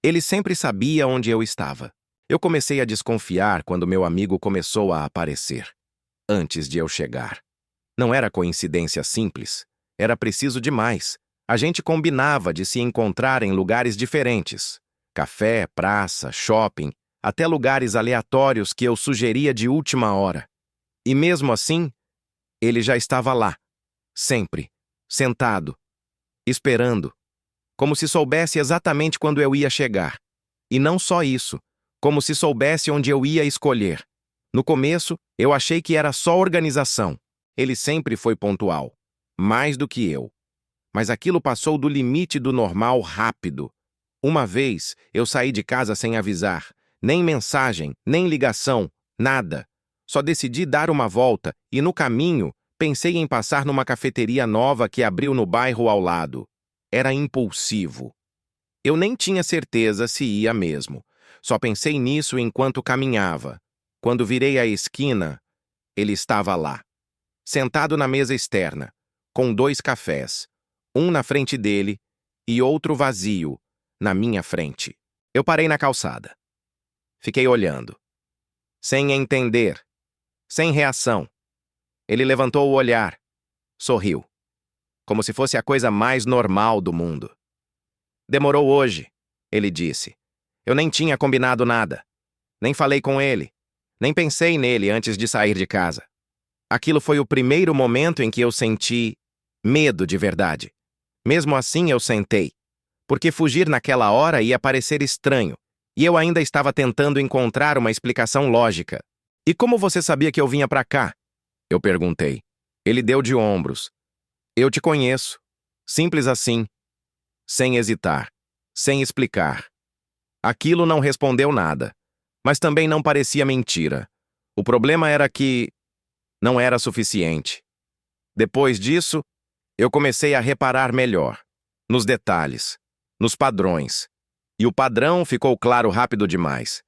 Ele sempre sabia onde eu estava. Eu comecei a desconfiar quando meu amigo começou a aparecer, antes de eu chegar. Não era coincidência simples. Era preciso demais. A gente combinava de se encontrar em lugares diferentes. Café, praça, shopping, até lugares aleatórios que eu sugeria de última hora. E mesmo assim, ele já estava lá, sempre, sentado, esperando, como se soubesse exatamente quando eu ia chegar. E não só isso, como se soubesse onde eu ia escolher. No começo, eu achei que era só organização. Ele sempre foi pontual, mais do que eu. Mas aquilo passou do limite do normal rápido. Uma vez, eu saí de casa sem avisar, nem mensagem, nem ligação, nada. Só decidi dar uma volta e, no caminho, pensei em passar numa cafeteria nova que abriu no bairro ao lado. Era impulsivo. Eu nem tinha certeza se ia mesmo. Só pensei nisso enquanto caminhava. Quando virei a esquina, ele estava lá, sentado na mesa externa, com 2 cafés, um na frente dele e outro vazio, na minha frente. Eu parei na calçada. Fiquei olhando, sem entender, sem reação. Ele levantou o olhar, sorriu, como se fosse a coisa mais normal do mundo. Demorou hoje, ele disse. Eu nem tinha combinado nada. Nem falei com ele. Nem pensei nele antes de sair de casa. Aquilo foi o primeiro momento em que eu senti medo de verdade. Mesmo assim, eu sentei, porque fugir naquela hora ia parecer estranho, e eu ainda estava tentando encontrar uma explicação lógica. E como você sabia que eu vinha pra cá? Eu perguntei. Ele deu de ombros. Eu te conheço. Simples assim. Sem hesitar. Sem explicar. Aquilo não respondeu nada, mas também não parecia mentira. O problema era que não era suficiente. Depois disso, eu comecei a reparar melhor, nos detalhes, nos padrões. E o padrão ficou claro rápido demais.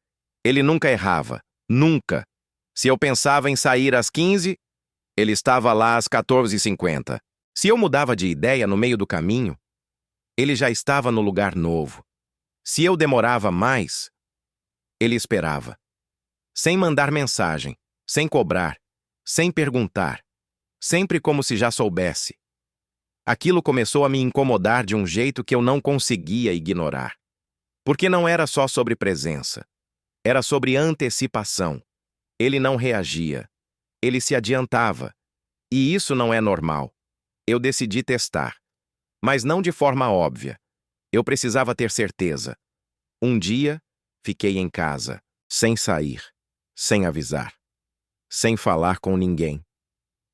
Ele nunca errava, nunca. Se eu pensava em sair às 15, ele estava lá às 14h50. Se eu mudava de ideia no meio do caminho, ele já estava no lugar novo. Se eu demorava mais, ele esperava. Sem mandar mensagem, sem cobrar, sem perguntar, sempre como se já soubesse. Aquilo começou a me incomodar de um jeito que eu não conseguia ignorar. Porque não era só sobre presença. Era sobre antecipação. Ele não reagia. Ele se adiantava. E isso não é normal. Eu decidi testar. Mas não de forma óbvia. Eu precisava ter certeza. Um dia, fiquei em casa, sem sair, sem avisar, sem falar com ninguém.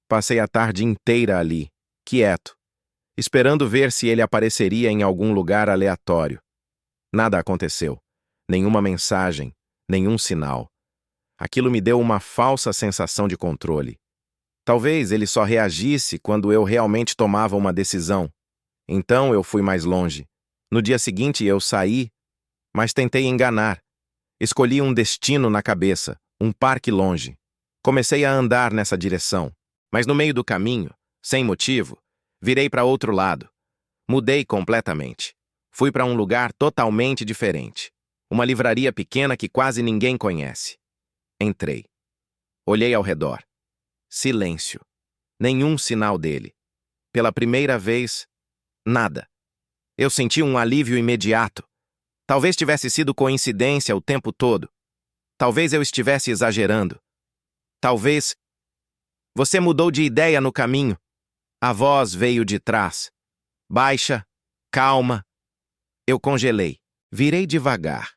Passei a tarde inteira ali, quieto, esperando ver se ele apareceria em algum lugar aleatório. Nada aconteceu. Nenhuma mensagem, nenhum sinal. Aquilo me deu uma falsa sensação de controle. Talvez ele só reagisse quando eu realmente tomava uma decisão. Então eu fui mais longe. No dia seguinte eu saí, mas tentei enganar. Escolhi um destino na cabeça, um parque longe. Comecei a andar nessa direção, mas no meio do caminho, sem motivo, virei para outro lado. Mudei completamente. Fui para um lugar totalmente diferente. Uma livraria pequena que quase ninguém conhece. Entrei. Olhei ao redor. Silêncio. Nenhum sinal dele. Pela primeira vez, nada. Eu senti um alívio imediato. Talvez tivesse sido coincidência o tempo todo. Talvez eu estivesse exagerando. Talvez... Você mudou de ideia no caminho. A voz veio de trás. Baixa, calma. Eu congelei. Virei devagar.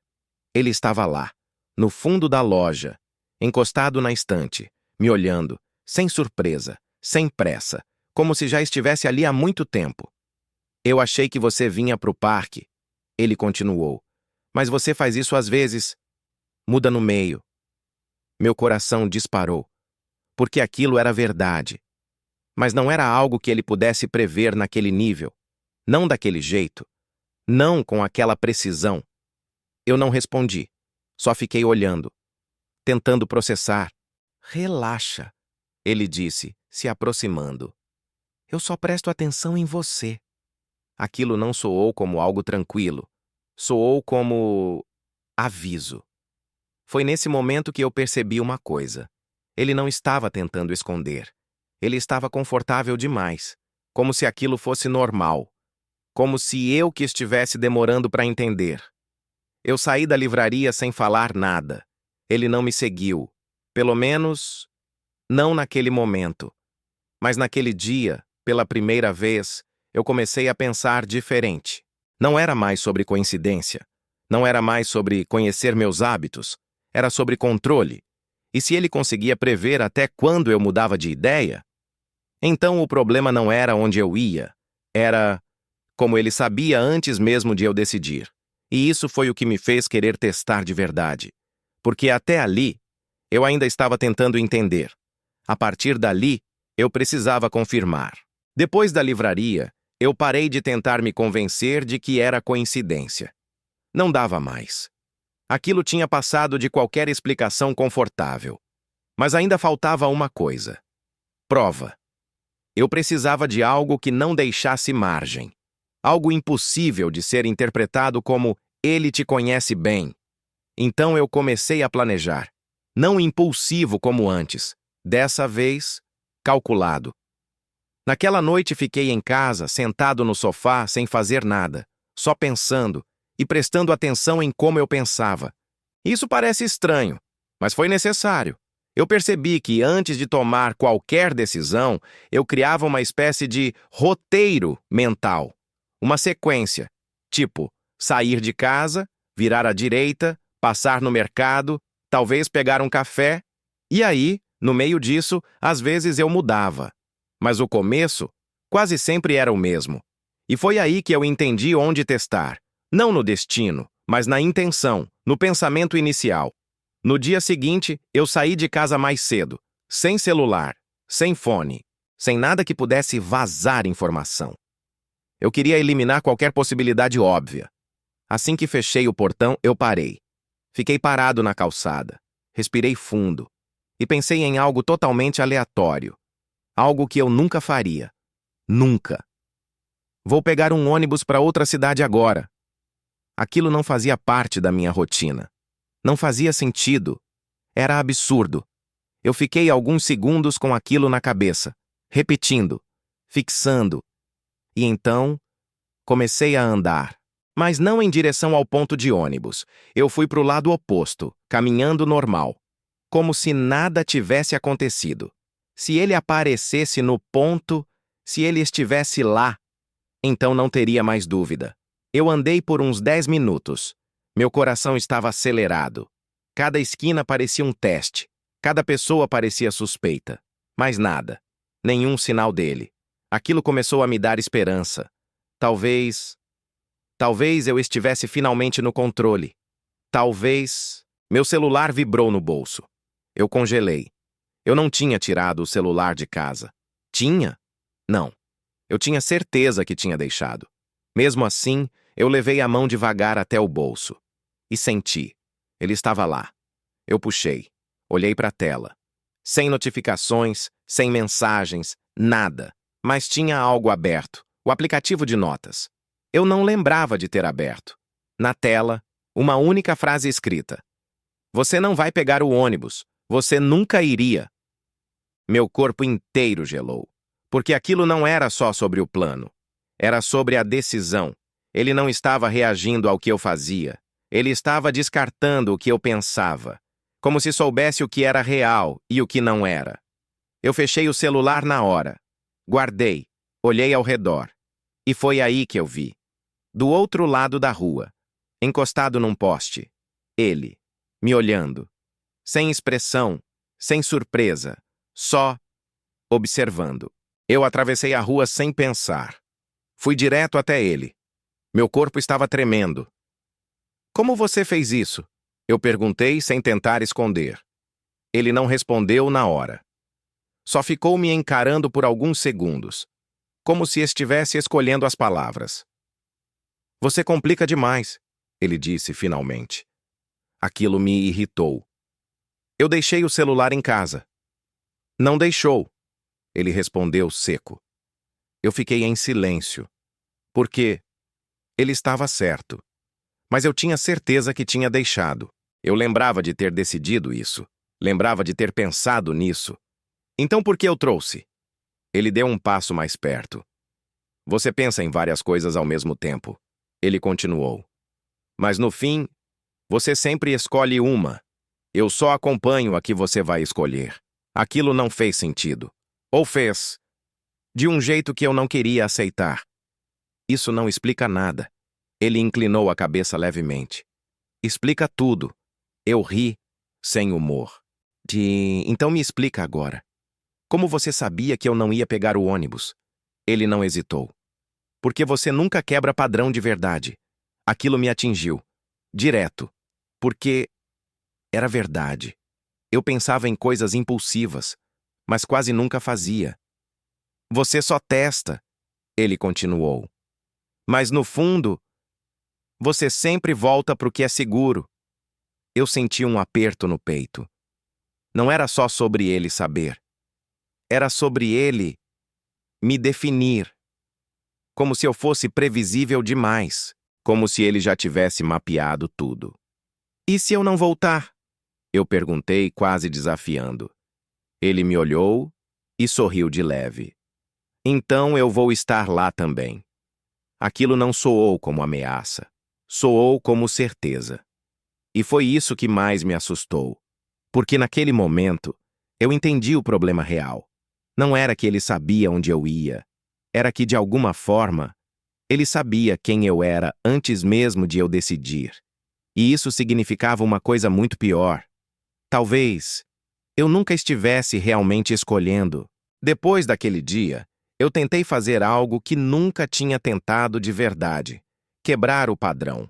Ele estava lá, no fundo da loja, encostado na estante, me olhando, sem surpresa, sem pressa, como se já estivesse ali há muito tempo. Eu achei que você vinha para o parque. Ele continuou. Mas você faz isso às vezes. Muda no meio. Meu coração disparou. Porque aquilo era verdade. Mas não era algo que ele pudesse prever naquele nível. Não daquele jeito. Não com aquela precisão. Eu não respondi. Só fiquei olhando. Tentando processar. Relaxa, ele disse, se aproximando. Eu só presto atenção em você. Aquilo não soou como algo tranquilo. Soou como aviso. Foi nesse momento que eu percebi uma coisa. Ele não estava tentando esconder. Ele estava confortável demais, como se aquilo fosse normal, como se eu que estivesse demorando para entender. Eu saí da livraria sem falar nada. Ele não me seguiu. Pelo menos, não naquele momento. Mas naquele dia, pela primeira vez, eu comecei a pensar diferente. Não era mais sobre coincidência. Não era mais sobre conhecer meus hábitos. Era sobre controle. E se ele conseguia prever até quando eu mudava de ideia, então o problema não era onde eu ia. Era como ele sabia antes mesmo de eu decidir. E isso foi o que me fez querer testar de verdade. Porque até ali, eu ainda estava tentando entender. A partir dali, eu precisava confirmar. Depois da livraria, eu parei de tentar me convencer de que era coincidência. Não dava mais. Aquilo tinha passado de qualquer explicação confortável. Mas ainda faltava uma coisa. Prova. Eu precisava de algo que não deixasse margem. Algo impossível de ser interpretado como ele te conhece bem. Então eu comecei a planejar. Não impulsivo como antes. Dessa vez, calculado. Naquela noite fiquei em casa, sentado no sofá, sem fazer nada, só pensando e prestando atenção em como eu pensava. Isso parece estranho, mas foi necessário. Eu percebi que antes de tomar qualquer decisão, eu criava uma espécie de roteiro mental. Uma sequência, tipo, sair de casa, virar à direita, passar no mercado, talvez pegar um café. E aí, no meio disso, às vezes eu mudava. Mas o começo quase sempre era o mesmo. E foi aí que eu entendi onde testar. Não no destino, mas na intenção, no pensamento inicial. No dia seguinte, eu saí de casa mais cedo, sem celular, sem fone, sem nada que pudesse vazar informação. Eu queria eliminar qualquer possibilidade óbvia. Assim que fechei o portão, eu parei. Fiquei parado na calçada, respirei fundo e pensei em algo totalmente aleatório. Algo que eu nunca faria. Nunca. Vou pegar um ônibus para outra cidade agora. Aquilo não fazia parte da minha rotina. Não fazia sentido. Era absurdo. Eu fiquei alguns segundos com aquilo na cabeça, repetindo, fixando. E então, comecei a andar. Mas não em direção ao ponto de ônibus. Eu fui para o lado oposto, caminhando normal. Como se nada tivesse acontecido. Se ele aparecesse no ponto, se ele estivesse lá, então não teria mais dúvida. Eu andei por uns 10 minutos. Meu coração estava acelerado. Cada esquina parecia um teste. Cada pessoa parecia suspeita. Mas nada. Nenhum sinal dele. Aquilo começou a me dar esperança. Talvez eu estivesse finalmente no controle. Talvez... Meu celular vibrou no bolso. Eu congelei. Eu não tinha tirado o celular de casa. Tinha? Não. Eu tinha certeza que tinha deixado. Mesmo assim, eu levei a mão devagar até o bolso. E senti. Ele estava lá. Eu puxei. Olhei para a tela. Sem notificações, sem mensagens, nada. Mas tinha algo aberto. O aplicativo de notas. Eu não lembrava de ter aberto. Na tela, uma única frase escrita. Você não vai pegar o ônibus. Você nunca iria. Meu corpo inteiro gelou. Porque aquilo não era só sobre o plano. Era sobre a decisão. Ele não estava reagindo ao que eu fazia. Ele estava descartando o que eu pensava. Como se soubesse o que era real e o que não era. Eu fechei o celular na hora. Guardei. Olhei ao redor. E foi aí que eu vi. Do outro lado da rua. Encostado num poste. Ele. Me olhando. Sem expressão. Sem surpresa. Só observando. Eu atravessei a rua sem pensar. Fui direto até ele. Meu corpo estava tremendo. Como você fez isso? Eu perguntei sem tentar esconder. Ele não respondeu na hora. Só ficou me encarando por alguns segundos, como se estivesse escolhendo as palavras. Você complica demais, ele disse finalmente. Aquilo me irritou. Eu deixei o celular em casa. Não deixou, ele respondeu seco. Eu fiquei em silêncio, porque ele estava certo. Mas eu tinha certeza que tinha deixado. Eu lembrava de ter decidido isso. Lembrava de ter pensado nisso. Então por que eu trouxe? Ele deu um passo mais perto. Você pensa em várias coisas ao mesmo tempo. Ele continuou. Mas no fim, você sempre escolhe uma. Eu só acompanho a que você vai escolher. Aquilo não fez sentido. Ou fez. De um jeito que eu não queria aceitar. Isso não explica nada. Ele inclinou a cabeça levemente. Explica tudo. Eu ri, sem humor. Então me explica agora. Como você sabia que eu não ia pegar o ônibus? Ele não hesitou. Porque você nunca quebra padrão de verdade. Aquilo me atingiu. Direto. Porque era verdade. Eu pensava em coisas impulsivas, mas quase nunca fazia. Você só testa, ele continuou. Mas no fundo, você sempre volta para o que é seguro. Eu senti um aperto no peito. Não era só sobre ele saber. Era sobre ele me definir. Como se eu fosse previsível demais. Como se ele já tivesse mapeado tudo. E se eu não voltar? Eu perguntei, quase desafiando. Ele me olhou e sorriu de leve. Então eu vou estar lá também. Aquilo não soou como ameaça. Soou como certeza. E foi isso que mais me assustou. Porque naquele momento, eu entendi o problema real. Não era que ele sabia onde eu ia. Era que, de alguma forma, ele sabia quem eu era antes mesmo de eu decidir. E isso significava uma coisa muito pior. Talvez eu nunca estivesse realmente escolhendo. Depois daquele dia, eu tentei fazer algo que nunca tinha tentado de verdade. Quebrar o padrão.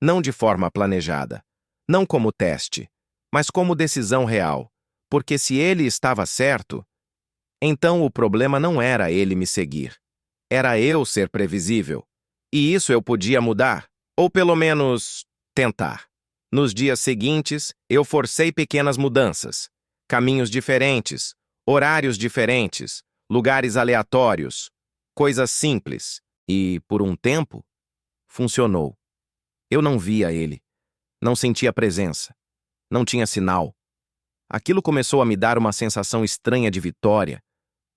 Não de forma planejada. Não como teste, mas como decisão real. Porque se ele estava certo, então o problema não era ele me seguir. Era eu ser previsível. E isso eu podia mudar. Ou pelo menos, tentar. Nos dias seguintes, eu forcei pequenas mudanças. Caminhos diferentes, horários diferentes, lugares aleatórios, coisas simples. E, por um tempo, funcionou. Eu não via ele. Não sentia presença. Não tinha sinal. Aquilo começou a me dar uma sensação estranha de vitória,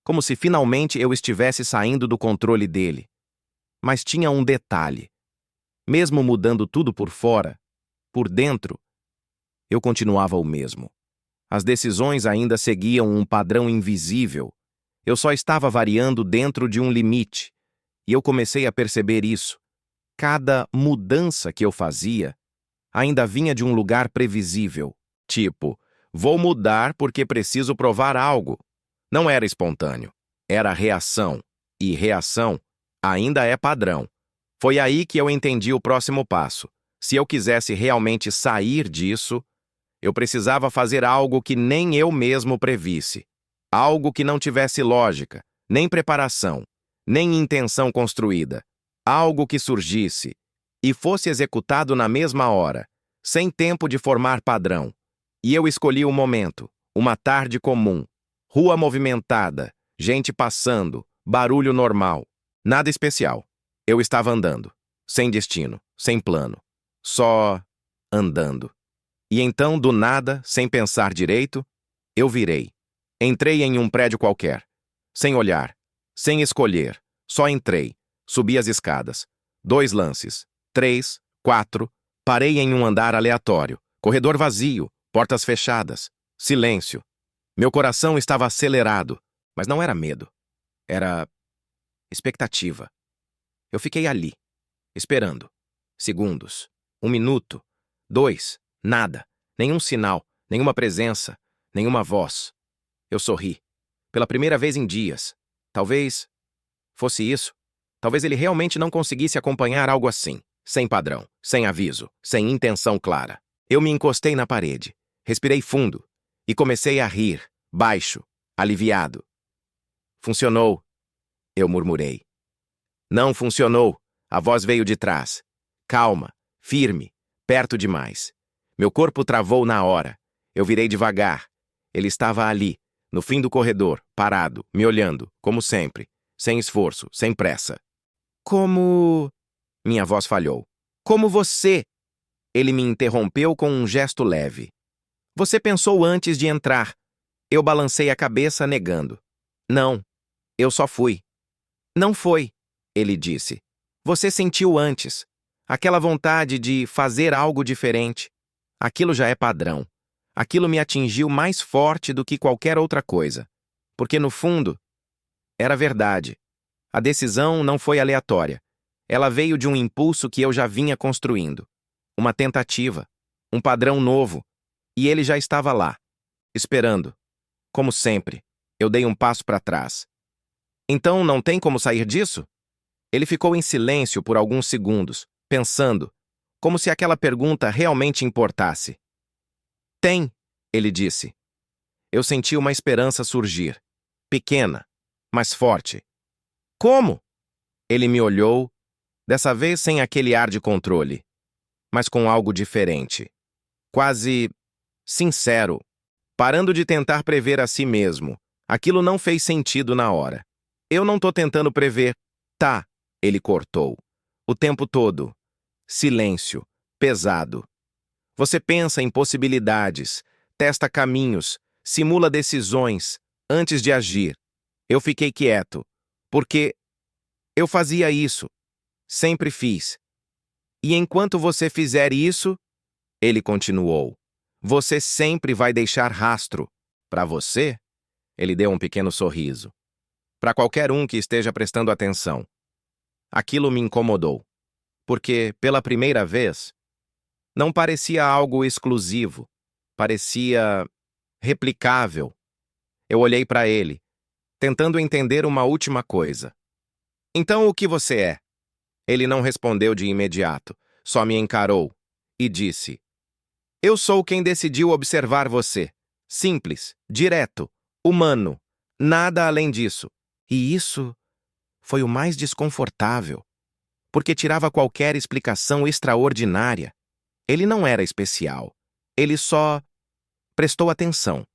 como se finalmente eu estivesse saindo do controle dele. Mas tinha um detalhe. Mesmo mudando tudo por fora, por dentro, eu continuava o mesmo. As decisões ainda seguiam um padrão invisível. Eu só estava variando dentro de um limite. E eu comecei a perceber isso. Cada mudança que eu fazia ainda vinha de um lugar previsível. Tipo, vou mudar porque preciso provar algo. Não era espontâneo. Era reação. E reação ainda é padrão. Foi aí que eu entendi o próximo passo. Se eu quisesse realmente sair disso, eu precisava fazer algo que nem eu mesmo previsse. Algo que não tivesse lógica, nem preparação, nem intenção construída. Algo que surgisse e fosse executado na mesma hora, sem tempo de formar padrão. E eu escolhi o momento, uma tarde comum, rua movimentada, gente passando, barulho normal. Nada especial. Eu estava andando, sem destino, sem plano. Só andando. E então, do nada, sem pensar direito, eu virei. Entrei em um prédio qualquer. Sem olhar, sem escolher. Só entrei. Subi as escadas. 2 lances. 3, 4. Parei em um andar aleatório. Corredor vazio. Portas fechadas. Silêncio. Meu coração estava acelerado. Mas não era medo. Era expectativa. Eu fiquei ali, esperando. Segundos. 1 minuto. 2. Nada. Nenhum sinal. Nenhuma presença. Nenhuma voz. Eu sorri. Pela primeira vez em dias. Talvez fosse isso. Talvez ele realmente não conseguisse acompanhar algo assim. Sem padrão. Sem aviso. Sem intenção clara. Eu me encostei na parede. Respirei fundo. E comecei a rir. Baixo. Aliviado. Funcionou. Eu murmurei. Não funcionou. A voz veio de trás. Calma, firme, perto demais. Meu corpo travou na hora. Eu virei devagar. Ele estava ali, no fim do corredor, parado, me olhando, como sempre, sem esforço, sem pressa. Como... Minha voz falhou. Como você? Ele me interrompeu com um gesto leve. Você pensou antes de entrar. Eu balancei a cabeça, negando. Não, eu só fui. Não foi, ele disse. Você sentiu antes. Aquela vontade de fazer algo diferente. Aquilo já é padrão. Aquilo me atingiu mais forte do que qualquer outra coisa. Porque, no fundo, era verdade. A decisão não foi aleatória. Ela veio de um impulso que eu já vinha construindo. Uma tentativa. Um padrão novo. E ele já estava lá, esperando. Como sempre, eu dei um passo para trás. Então não tem como sair disso? Ele ficou em silêncio por alguns segundos, pensando, como se aquela pergunta realmente importasse. Tem, ele disse. Eu senti uma esperança surgir. Pequena, mas forte. Como? Ele me olhou, dessa vez sem aquele ar de controle, mas com algo diferente. Quase sincero, parando de tentar prever a si mesmo. Aquilo não fez sentido na hora. Eu não tô tentando prever. Tá, ele cortou. O tempo todo. Silêncio. Pesado. Você pensa em possibilidades, testa caminhos, simula decisões, antes de agir. Eu fiquei quieto, porque eu fazia isso. Sempre fiz. E enquanto você fizer isso, ele continuou, você sempre vai deixar rastro. Para você? Ele deu um pequeno sorriso. Para qualquer um que esteja prestando atenção. Aquilo me incomodou, porque, pela primeira vez, não parecia algo exclusivo, parecia replicável. Eu olhei para ele, tentando entender uma última coisa. Então o que você é? Ele não respondeu de imediato, só me encarou e disse: eu sou quem decidiu observar você. Simples, direto, humano, nada além disso. E isso foi o mais desconfortável, porque tirava qualquer explicação extraordinária. Ele não era especial. Ele só prestou atenção.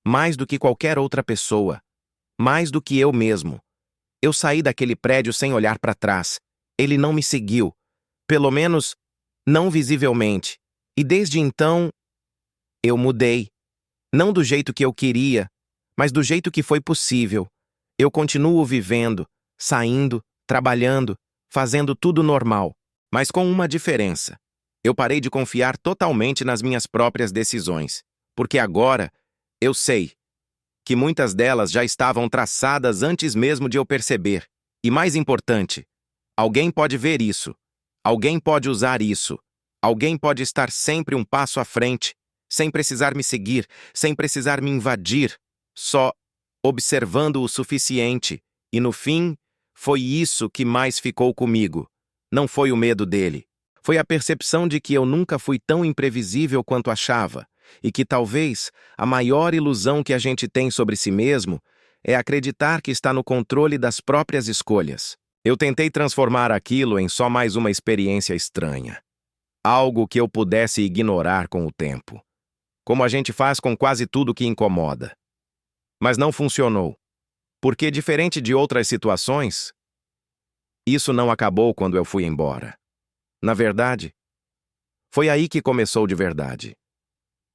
Mais do que qualquer outra pessoa. Mais do que eu mesmo. Eu saí daquele prédio sem olhar para trás. Ele não me seguiu. Pelo menos, não visivelmente. E desde então, eu mudei. Não do jeito que eu queria, mas do jeito que foi possível. Eu continuo vivendo, saindo, trabalhando, fazendo tudo normal, mas com uma diferença. Eu parei de confiar totalmente nas minhas próprias decisões, porque agora eu sei que muitas delas já estavam traçadas antes mesmo de eu perceber. E mais importante, alguém pode ver isso, alguém pode usar isso, alguém pode estar sempre um passo à frente, sem precisar me seguir, sem precisar me invadir, só observando o suficiente. E no fim, foi isso que mais ficou comigo. Não foi o medo dele. Foi a percepção de que eu nunca fui tão imprevisível quanto achava, e que talvez a maior ilusão que a gente tem sobre si mesmo é acreditar que está no controle das próprias escolhas. Eu tentei transformar aquilo em só mais uma experiência estranha. Algo que eu pudesse ignorar com o tempo. Como a gente faz com quase tudo que incomoda. Mas não funcionou. Porque, diferente de outras situações, isso não acabou quando eu fui embora. Na verdade, foi aí que começou de verdade.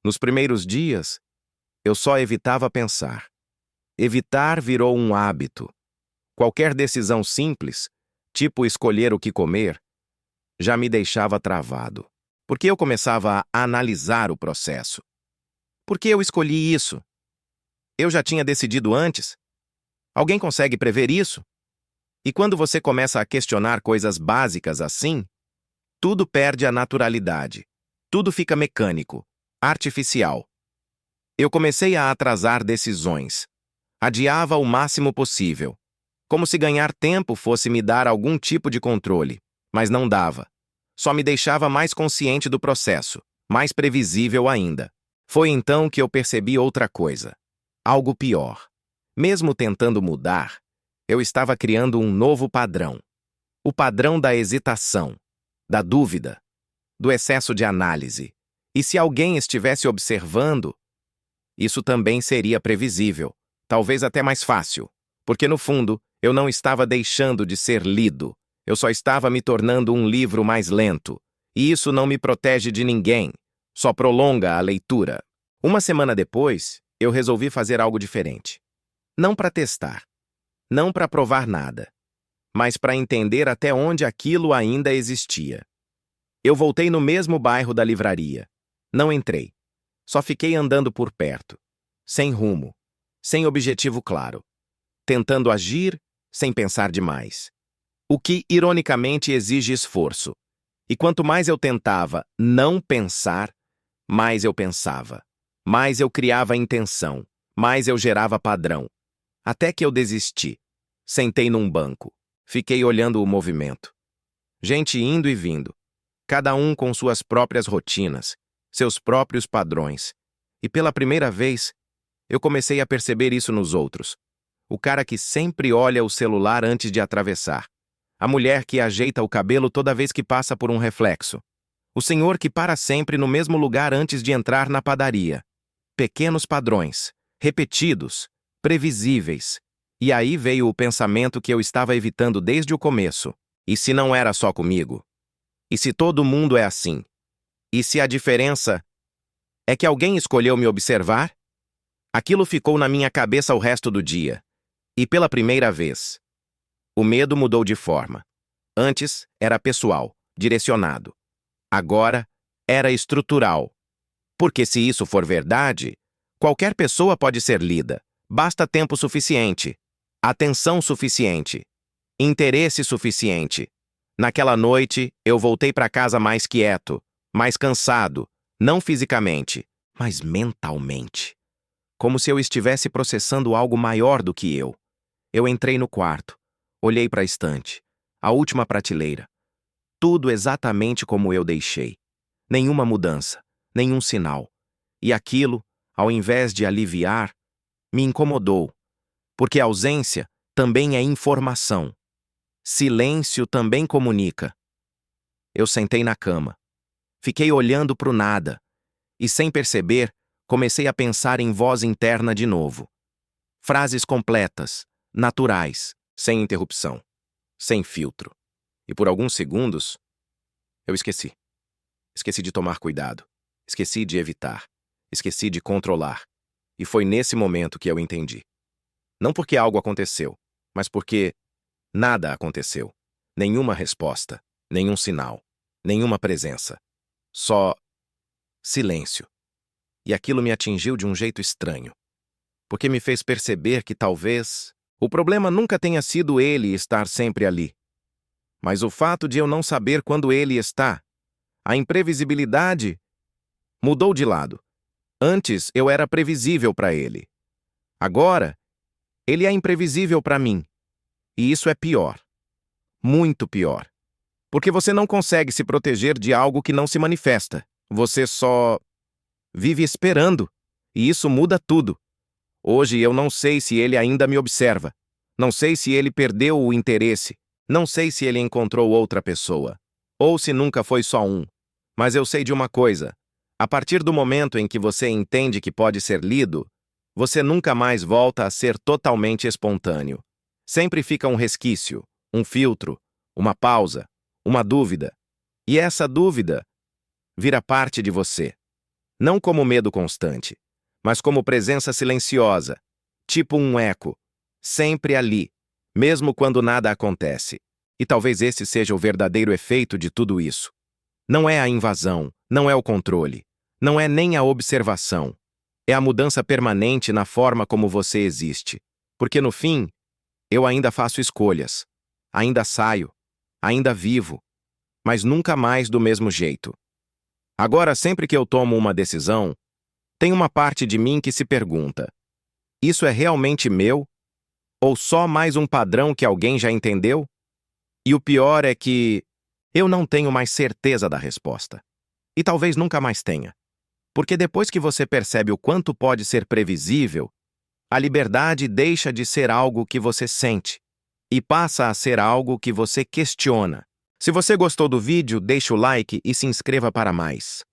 Nos primeiros dias, eu só evitava pensar. Evitar virou um hábito. Qualquer decisão simples, tipo escolher o que comer, já me deixava travado. Porque eu começava a analisar o processo. Por que eu escolhi isso? Eu já tinha decidido antes? Alguém consegue prever isso? E quando você começa a questionar coisas básicas assim, tudo perde a naturalidade. Tudo fica mecânico, artificial. Eu comecei a atrasar decisões. Adiava o máximo possível. Como se ganhar tempo fosse me dar algum tipo de controle. Mas não dava. Só me deixava mais consciente do processo, mais previsível ainda. Foi então que eu percebi outra coisa. Algo pior. Mesmo tentando mudar, eu estava criando um novo padrão. O padrão da hesitação, da dúvida, do excesso de análise. E se alguém estivesse observando, isso também seria previsível, talvez até mais fácil, porque no fundo, eu não estava deixando de ser lido, eu só estava me tornando um livro mais lento. E isso não me protege de ninguém, só prolonga a leitura. Uma semana depois, eu resolvi fazer algo diferente. Não para testar, não para provar nada, mas para entender até onde aquilo ainda existia. Eu voltei no mesmo bairro da livraria. Não entrei. Só fiquei andando por perto, sem rumo, sem objetivo claro, tentando agir sem pensar demais. O que, ironicamente, exige esforço. E quanto mais eu tentava não pensar, mais eu pensava. Mais eu criava intenção, mais eu gerava padrão. Até que eu desisti. Sentei num banco. Fiquei olhando o movimento. Gente indo e vindo. Cada um com suas próprias rotinas, seus próprios padrões. E pela primeira vez, eu comecei a perceber isso nos outros. O cara que sempre olha o celular antes de atravessar. A mulher que ajeita o cabelo toda vez que passa por um reflexo. O senhor que para sempre no mesmo lugar antes de entrar na padaria. Pequenos padrões, repetidos, previsíveis. E aí veio o pensamento que eu estava evitando desde o começo. E se não era só comigo? E se todo mundo é assim? E se a diferença é que alguém escolheu me observar? Aquilo ficou na minha cabeça o resto do dia. E pela primeira vez, o medo mudou de forma. Antes era pessoal, direcionado. Agora era estrutural. Porque se isso for verdade, qualquer pessoa pode ser lida. Basta tempo suficiente, atenção suficiente, interesse suficiente. Naquela noite, eu voltei para casa mais quieto, mais cansado, não fisicamente, mas mentalmente. Como se eu estivesse processando algo maior do que eu. Eu entrei no quarto, olhei para a estante, a última prateleira. Tudo exatamente como eu deixei. Nenhuma mudança, nenhum sinal. E aquilo, ao invés de aliviar, me incomodou. Porque ausência também é informação. Silêncio também comunica. Eu sentei na cama. Fiquei olhando para o nada. E sem perceber, comecei a pensar em voz interna de novo. Frases completas, naturais, sem interrupção, sem filtro. E por alguns segundos, eu esqueci. Esqueci de tomar cuidado. Esqueci de evitar. Esqueci de controlar. E foi nesse momento que eu entendi. Não porque algo aconteceu, mas porque nada aconteceu. Nenhuma resposta, nenhum sinal, nenhuma presença. Só silêncio. E aquilo me atingiu de um jeito estranho. Porque me fez perceber que talvez o problema nunca tenha sido ele estar sempre ali. Mas o fato de eu não saber quando ele está, a imprevisibilidade, mudou de lado. Antes eu era previsível para ele. Agora, ele é imprevisível para mim. E isso é pior. Muito pior. Porque você não consegue se proteger de algo que não se manifesta. Você só vive esperando. E isso muda tudo. Hoje eu não sei se ele ainda me observa. Não sei se ele perdeu o interesse. Não sei se ele encontrou outra pessoa. Ou se nunca foi só um. Mas eu sei de uma coisa. A partir do momento em que você entende que pode ser lido, você nunca mais volta a ser totalmente espontâneo. Sempre fica um resquício, um filtro, uma pausa, uma dúvida. E essa dúvida vira parte de você. Não como medo constante, mas como presença silenciosa, tipo um eco, sempre ali, mesmo quando nada acontece. E talvez esse seja o verdadeiro efeito de tudo isso. Não é a invasão, não é o controle, não é nem a observação. É a mudança permanente na forma como você existe. Porque no fim, eu ainda faço escolhas, ainda saio, ainda vivo, mas nunca mais do mesmo jeito. Agora, sempre que eu tomo uma decisão, tem uma parte de mim que se pergunta: isso é realmente meu? Ou só mais um padrão que alguém já entendeu? E o pior é que eu não tenho mais certeza da resposta. E talvez nunca mais tenha. Porque depois que você percebe o quanto pode ser previsível, a liberdade deixa de ser algo que você sente e passa a ser algo que você questiona. Se você gostou do vídeo, deixe o like e se inscreva para mais.